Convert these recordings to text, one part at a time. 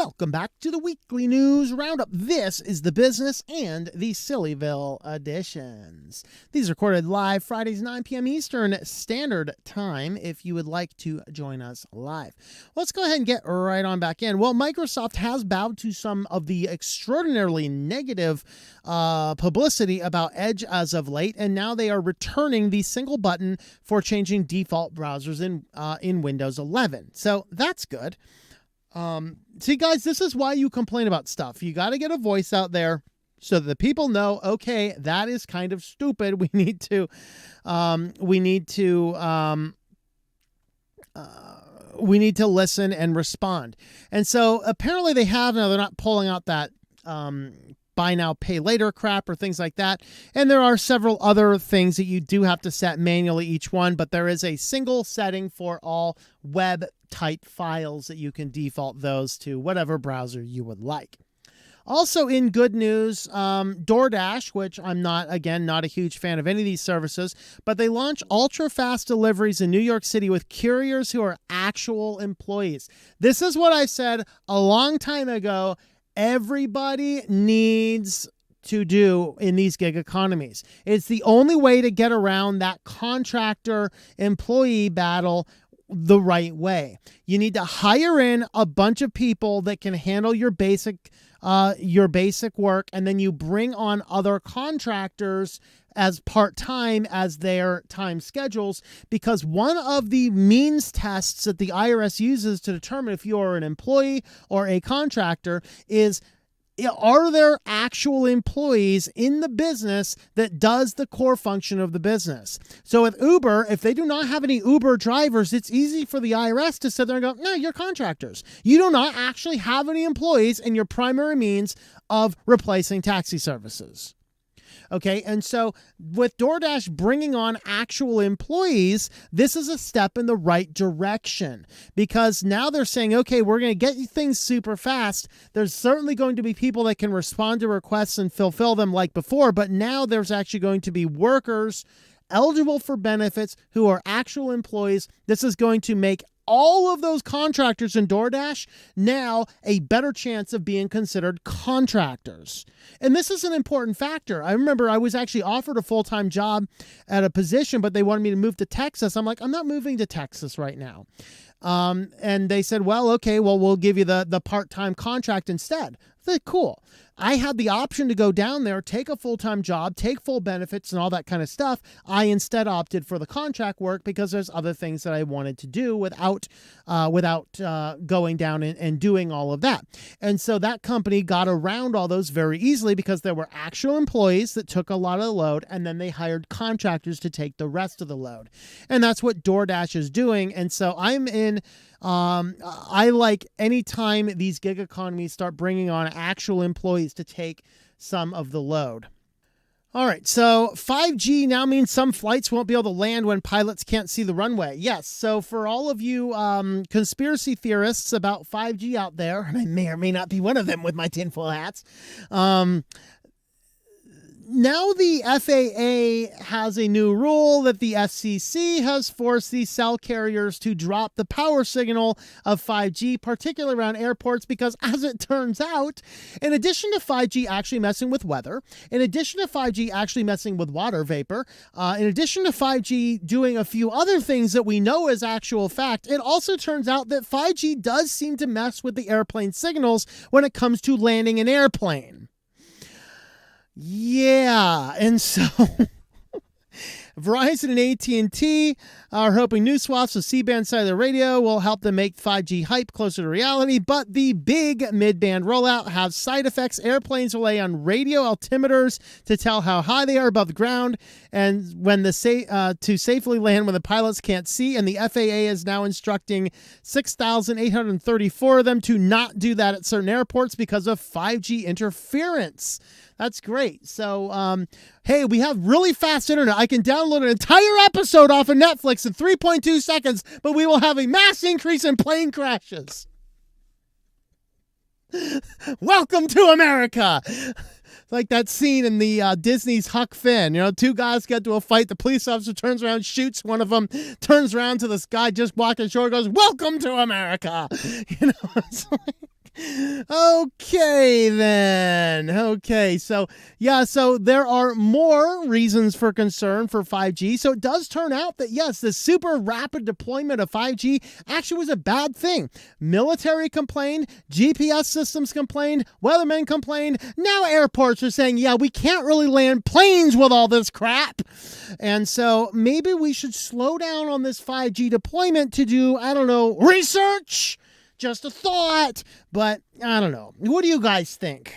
Welcome back to the weekly news roundup. This is the business and the Sillyville editions. These are recorded live Fridays, 9 p.m. Eastern Standard Time if you would like to join us live. Let's go ahead and get right on back in. Well, Microsoft has bowed to some of the extraordinarily negative publicity about Edge as of late, and now they are returning the single button for changing default browsers in Windows 11. So that's good. See, guys, this is why you complain about stuff. You got to get a voice out there so that the people know, okay, that is kind of stupid. We need to listen and respond. And so apparently they have, now they're not pulling out that, buy now, pay later crap or things like that. And there are several other things that you do have to set manually each one, but there is a single setting for all web type files that you can default those to whatever browser you would like. Also in good news, DoorDash, which I'm not a huge fan of any of these services, but they launch ultra fast deliveries in New York City with couriers who are actual employees. This is what I said a long time ago. Everybody needs to do in these gig economies. It's the only way to get around that contractor employee battle the right way. You need to hire in a bunch of people that can handle your basic work, and then you bring on other contractors as part-time as their time schedules, because one of the means tests that the IRS uses to determine if you are an employee or a contractor is, are there actual employees in the business that does the core function of the business? So with Uber, if they do not have any Uber drivers, it's easy for the IRS to sit there and go, no, you're contractors. You do not actually have any employees in your primary means of replacing taxi services. Okay, and so with DoorDash bringing on actual employees, this is a step in the right direction, because now they're saying, okay, we're going to get things super fast. There's certainly going to be people that can respond to requests and fulfill them like before, but now there's actually going to be workers eligible for benefits who are actual employees. This is going to make all of those contractors in DoorDash now a better chance of being considered contractors. And this is an important factor. I remember I was actually offered a full-time job at a position, but they wanted me to move to Texas. I'm like, I'm not moving to Texas right now. And they said, well, okay, well, we'll give you the part-time contract instead. I said, cool. I had the option to go down there, take a full-time job, take full benefits and all that kind of stuff. I instead opted for the contract work because there's other things that I wanted to do without going down and doing all of that. And so that company got around all those very easily because there were actual employees that took a lot of the load, and then they hired contractors to take the rest of the load. And that's what DoorDash is doing. And so I like anytime these gig economies start bringing on actual employees to take some of the load. All right, so 5G now means some flights won't be able to land when pilots can't see the runway. Yes, so for all of you conspiracy theorists about 5G out there, and I may or may not be one of them with my tinfoil hats, now the FAA has a new rule that the FCC has forced these cell carriers to drop the power signal of 5G, particularly around airports, because as it turns out, in addition to 5G actually messing with weather, in addition to 5G actually messing with water vapor, in addition to 5G doing a few other things that we know is actual fact, it also turns out that 5G does seem to mess with the airplane signals when it comes to landing an airplane. Yeah, and so Verizon and AT&T are hoping new swaths of C-band cellular radio will help them make 5G hype closer to reality, but the big mid-band rollout has side effects. Airplanes rely on radio altimeters to tell how high they are above the ground, and when to safely land when the pilots can't see, and the FAA is now instructing 6,834 of them to not do that at certain airports because of 5G interference. That's great. So, hey, we have really fast internet. I can download an entire episode off of Netflix in 3.2 seconds, but we will have a mass increase in plane crashes. Welcome to America. Like that scene in the Disney's Huck Finn. You know, two guys get to a fight. The police officer turns around, shoots one of them, turns around to this guy just walking ashore, goes, "Welcome to America." You know, it's like, Okay, then. Okay, so yeah, so there are more reasons for concern for 5G. So it does turn out that, yes, the super rapid deployment of 5G actually was a bad thing. Military complained, GPS systems complained, weathermen complained. Now airports are saying, yeah, we can't really land planes with all this crap. And so maybe we should slow down on this 5G deployment to do, I don't know, research. Just a thought, but I don't know. What do you guys think?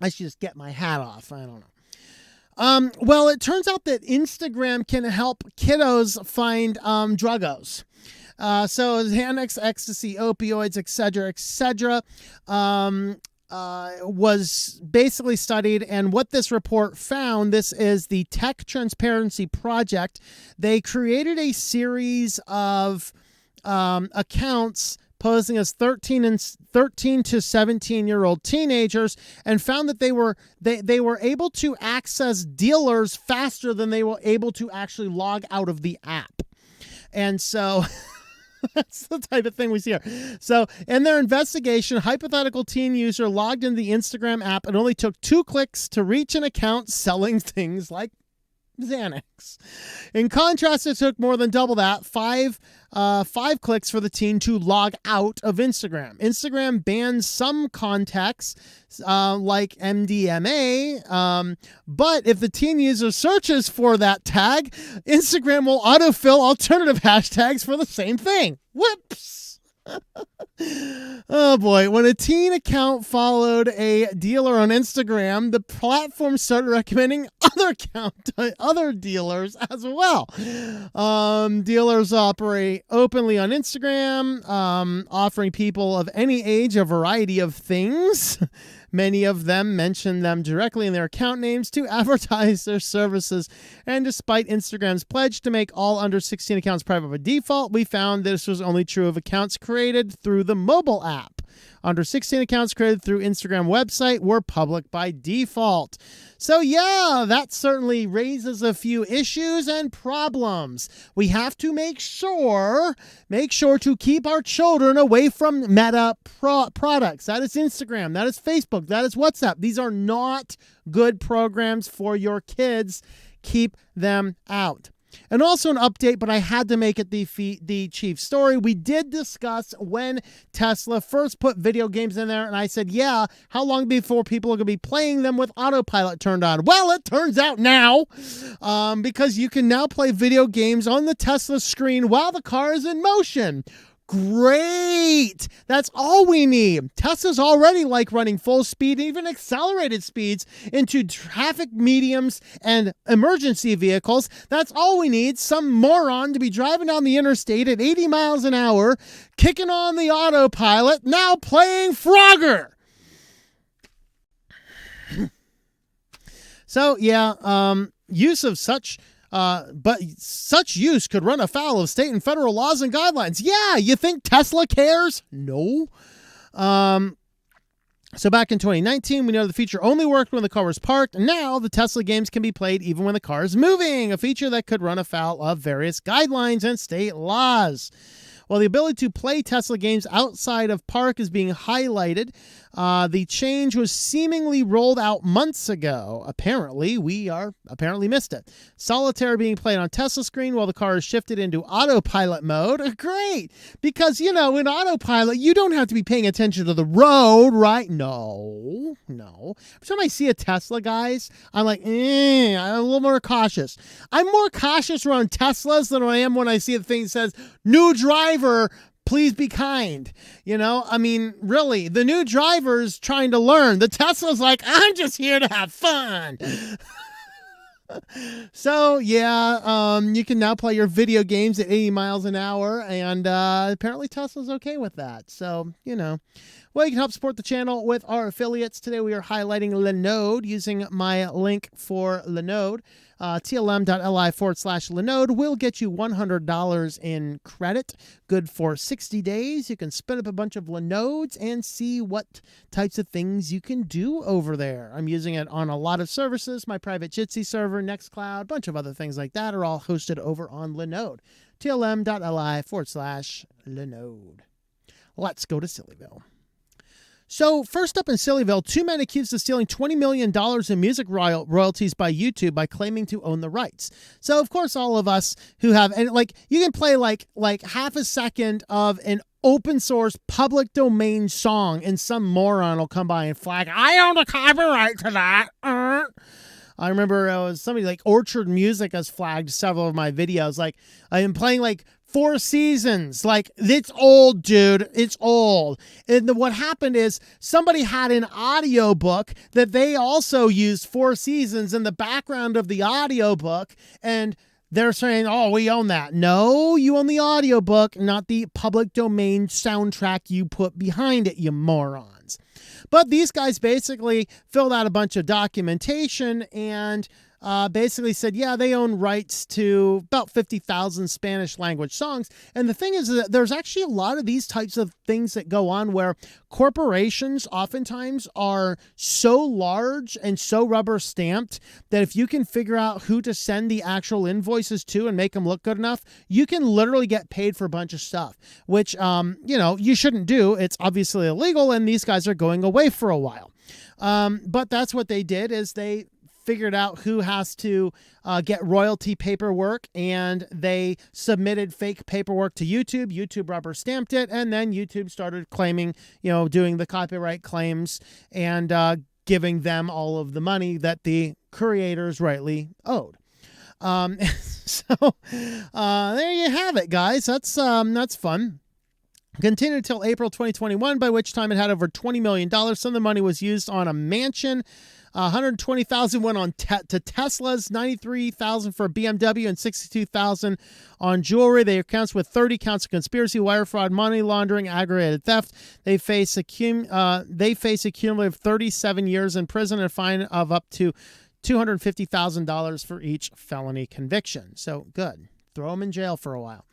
I should just get my hat off. I don't know. Well, it turns out that Instagram can help kiddos find druggos. So Xanax, ecstasy, opioids, etc., was basically studied, and what this report found, this is the Tech Transparency Project. They created a series of accounts posing as 13 to 17-year-old teenagers, and found that they were able to access dealers faster than they were able to actually log out of the app. And so that's the type of thing we see here. So in their investigation, a hypothetical teen user logged into the Instagram app and only took 2 clicks to reach an account selling things like Xanax. In contrast, it took more than double that, five clicks for the teen to log out of Instagram. Instagram bans some contexts like MDMA, but if the teen user searches for that tag, Instagram will autofill alternative hashtags for the same thing. Whoops! Oh boy, when a teen account followed a dealer on Instagram, the platform started recommending other dealers as well. Dealers operate openly on Instagram, offering people of any age a variety of things. Many of them mention them directly in their account names to advertise their services. And despite Instagram's pledge to make all under 16 accounts private by default, we found this was only true of accounts created through the mobile app. Under 16 accounts created through Instagram website were public by default. So yeah, that certainly raises a few issues and problems. We have to make sure to keep our children away from Meta products. That is Instagram, that is Facebook, that is WhatsApp. These are not good programs for your kids. Keep them out. And also an update, but I had to make it the chief story. We did discuss when Tesla first put video games in there, and I said, yeah, how long before people are going to be playing them with autopilot turned on? Well, it turns out now, because you can now play video games on the Tesla screen while the car is in motion. Great! That's all we need. Tesla's already like running full speed, even accelerated speeds into traffic mediums and emergency vehicles. That's all we need. Some moron to be driving down the interstate at 80 miles an hour, kicking on the autopilot, now playing Frogger. So, yeah, use of such use could run afoul of state and federal laws and guidelines. Yeah, you think Tesla cares? No. So back in 2019, we know the feature only worked when the car was parked. And now the Tesla games can be played even when the car is moving, a feature that could run afoul of various guidelines and state laws. While the ability to play Tesla games outside of park is being highlighted, the change was seemingly rolled out months ago. Apparently, we missed it. Solitaire being played on Tesla screen while the car is shifted into autopilot mode. Great! Because, in autopilot, you don't have to be paying attention to the road, right? No. Every time I see a Tesla, guys, I'm like, I'm a little more cautious. I'm more cautious around Teslas than I am when I see a thing that says, new driver, please be kind. Really, the new driver's trying to learn. The Tesla's like, I'm just here to have fun. So, yeah, you can now play your video games at 80 miles an hour, and apparently Tesla's okay with that. So, Well, you can help support the channel with our affiliates. Today we are highlighting Linode using my link for Linode. TLM.li/Linode will get you $100 in credit, good for 60 days. You can spin up a bunch of Linodes and see what types of things you can do over there. I'm using it on a lot of services. My private Jitsi server, Nextcloud, a bunch of other things like that are all hosted over on Linode. TLM.li/Linode. Let's go to Sillyville. So first up in Sillyville, 2 men accused of stealing $20 million in music royalties by YouTube by claiming to own the rights. So of course, all of us who have, and like you can play like half a second of an open source public domain song and some moron will come by and flag, I own the copyright to that. I remember it was somebody like Orchard Music has flagged several of my videos. Like I am playing like Four Seasons. Like it's old, dude. It's old. And what happened is somebody had an audiobook that they also used Four Seasons in the background of the audiobook. And they're saying, oh, we own that. No, you own the audiobook, not the public domain soundtrack you put behind it, you morons. But these guys basically filled out a bunch of documentation and basically said, yeah, they own rights to about 50,000 Spanish language songs. And the thing is that there's actually a lot of these types of things that go on where corporations oftentimes are so large and so rubber stamped that if you can figure out who to send the actual invoices to and make them look good enough, you can literally get paid for a bunch of stuff, which, you shouldn't do. It's obviously illegal, and these guys are going away for a while. But that's what they did is they figured out who has to get royalty paperwork, and they submitted fake paperwork to YouTube. YouTube rubber stamped it, and then YouTube started claiming, doing the copyright claims and giving them all of the money that the creators rightly owed. So there you have it, guys. That's fun. Continued until April 2021, by which time it had over $20 million. Some of the money was used on a mansion. 120,000 went on to Teslas, 93,000 for BMW, and 62,000 on jewelry. They accounts with 30 counts of conspiracy, wire fraud, money laundering, aggravated theft. They face a cumulative 37 years in prison and a fine of up to $250,000 for each felony conviction. So good. Throw them in jail for a while.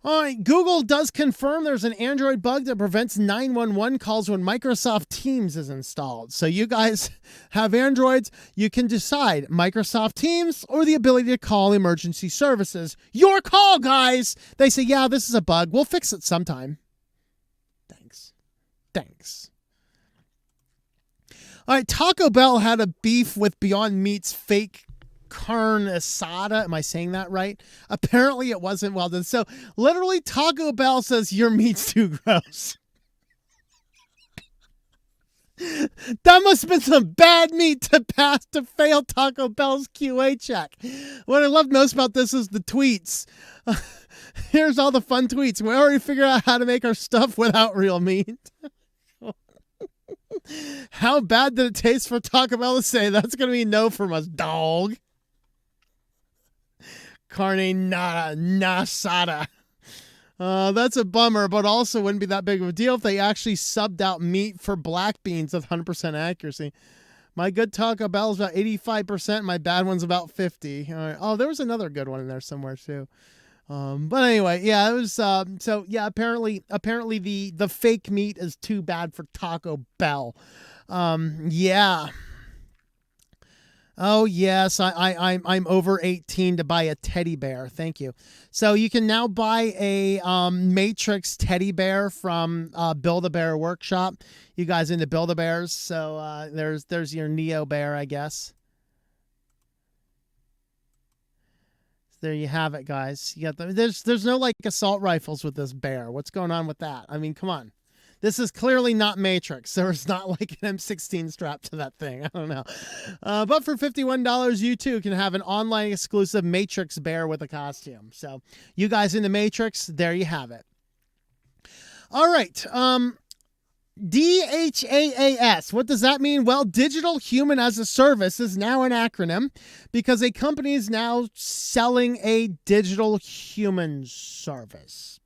All right, Google does confirm there's an Android bug that prevents 911 calls when Microsoft Teams is installed. So you guys have Androids, you can decide Microsoft Teams or the ability to call emergency services. Your call, guys! They say, yeah, this is a bug. We'll fix it sometime. Thanks. All right, Taco Bell had a beef with Beyond Meat's fake carne asada. Am I saying that right? Apparently it wasn't well done. So literally Taco Bell says your meat's too gross. That must have been some bad meat to fail Taco Bell's QA check. What I love most about this is the tweets. Here's all the fun tweets. We already figured out how to make our stuff without real meat. How bad did it taste for Taco Bell to say that's going to be no from us, dog? Carne asada. That's a bummer, but also wouldn't be that big of a deal if they actually subbed out meat for black beans with 100% accuracy. My good Taco Bell is about 85%. My bad one's about 50%. All right. Oh, there was another good one in there somewhere too. But anyway, yeah, it was. So yeah, apparently the fake meat is too bad for Taco Bell. Yeah. Oh yes, I'm over 18 to buy a teddy bear. Thank you. So you can now buy a Matrix teddy bear from Build-A-Bear Workshop. You guys into Build-A-Bears? So there's your Neo bear, I guess. There you have it, guys. You got there's no like assault rifles with this bear. What's going on with that? I mean, come on. This is clearly not Matrix. There is not like an M16 strapped to that thing. I don't know. But for $51, you too can have an online exclusive Matrix bear with a costume. So you guys in the Matrix, there you have it. All right. DHaaS. What does that mean? Well, Digital Human as a Service is now an acronym because a company is now selling a digital human service.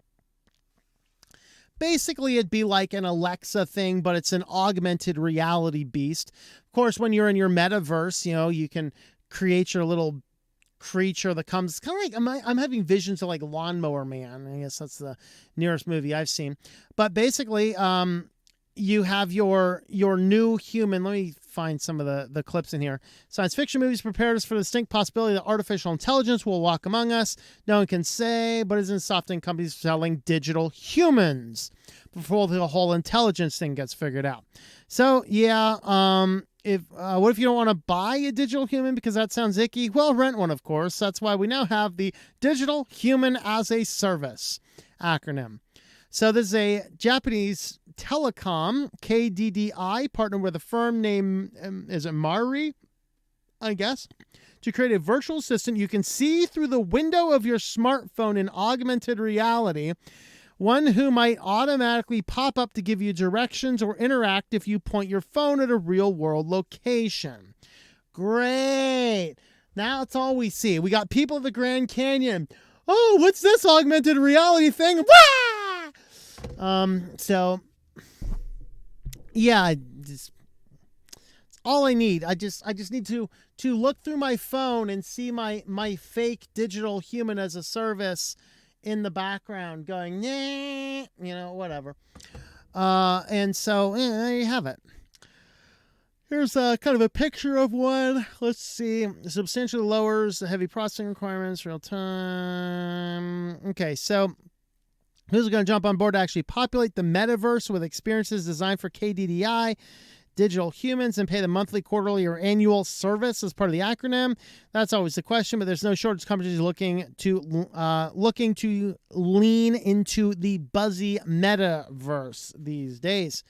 Basically, it'd be like an Alexa thing, but it's an augmented reality beast. Of course, when you're in your metaverse, you can create your little creature that comes kind of like I'm having visions of like Lawnmower Man. I guess that's the nearest movie I've seen. But basically, you have your new human. Let me find some of the clips in here. Science fiction movies prepared us for the distinct possibility that artificial intelligence will walk among us. No one can say, but isn't software companies selling digital humans before the whole intelligence thing gets figured out? So yeah, what if you don't want to buy a digital human because that sounds icky? Well, rent one, of course. That's why we now have the Digital Human as a Service acronym. So this is a Japanese telecom, KDDI, partnered with a firm named, is it Mari, I guess, to create a virtual assistant you can see through the window of your smartphone in augmented reality, one who might automatically pop up to give you directions or interact if you point your phone at a real-world location. Great. Now that's all we see. We got people at the Grand Canyon. Oh, what's this augmented reality thing? Wah! So, yeah, it's all I need. I just need to look through my phone and see my fake digital human as a service in the background going, nah, whatever. And so there you have it. Here's kind of a picture of one. Let's see. Substantially lowers the heavy processing requirements, real time. Okay, so who's going to jump on board to actually populate the metaverse with experiences designed for KDDI, digital humans, and pay the monthly, quarterly, or annual service as part of the acronym? That's always the question, but there's no shortage of companies looking to lean into the buzzy metaverse these days.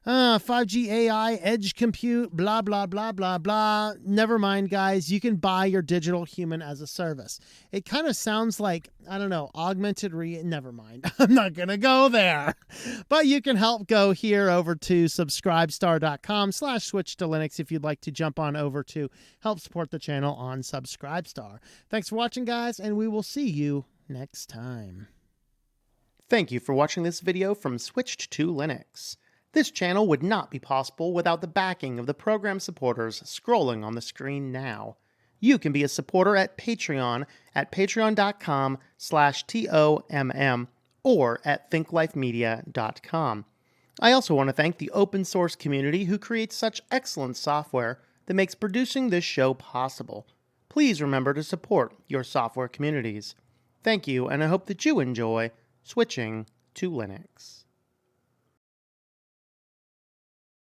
5G AI, edge compute, blah, blah, blah, blah, blah. Never mind, guys. You can buy your digital human as a service. It kind of sounds like, I don't know, never mind. I'm not going to go there. But you can help go here over to subscribestar.com/SwitchedToLinux if you'd like to jump on over to help support the channel on Subscribestar. Thanks for watching, guys, and we will see you next time. Thank you for watching this video from SwitchedToLinux. This channel would not be possible without the backing of the program supporters scrolling on the screen now. You can be a supporter at Patreon at patreon.com/TOMM or at thinklifemedia.com. I also want to thank the open source community who creates such excellent software that makes producing this show possible. Please remember to support your software communities. Thank you, and I hope that you enjoy switching to Linux.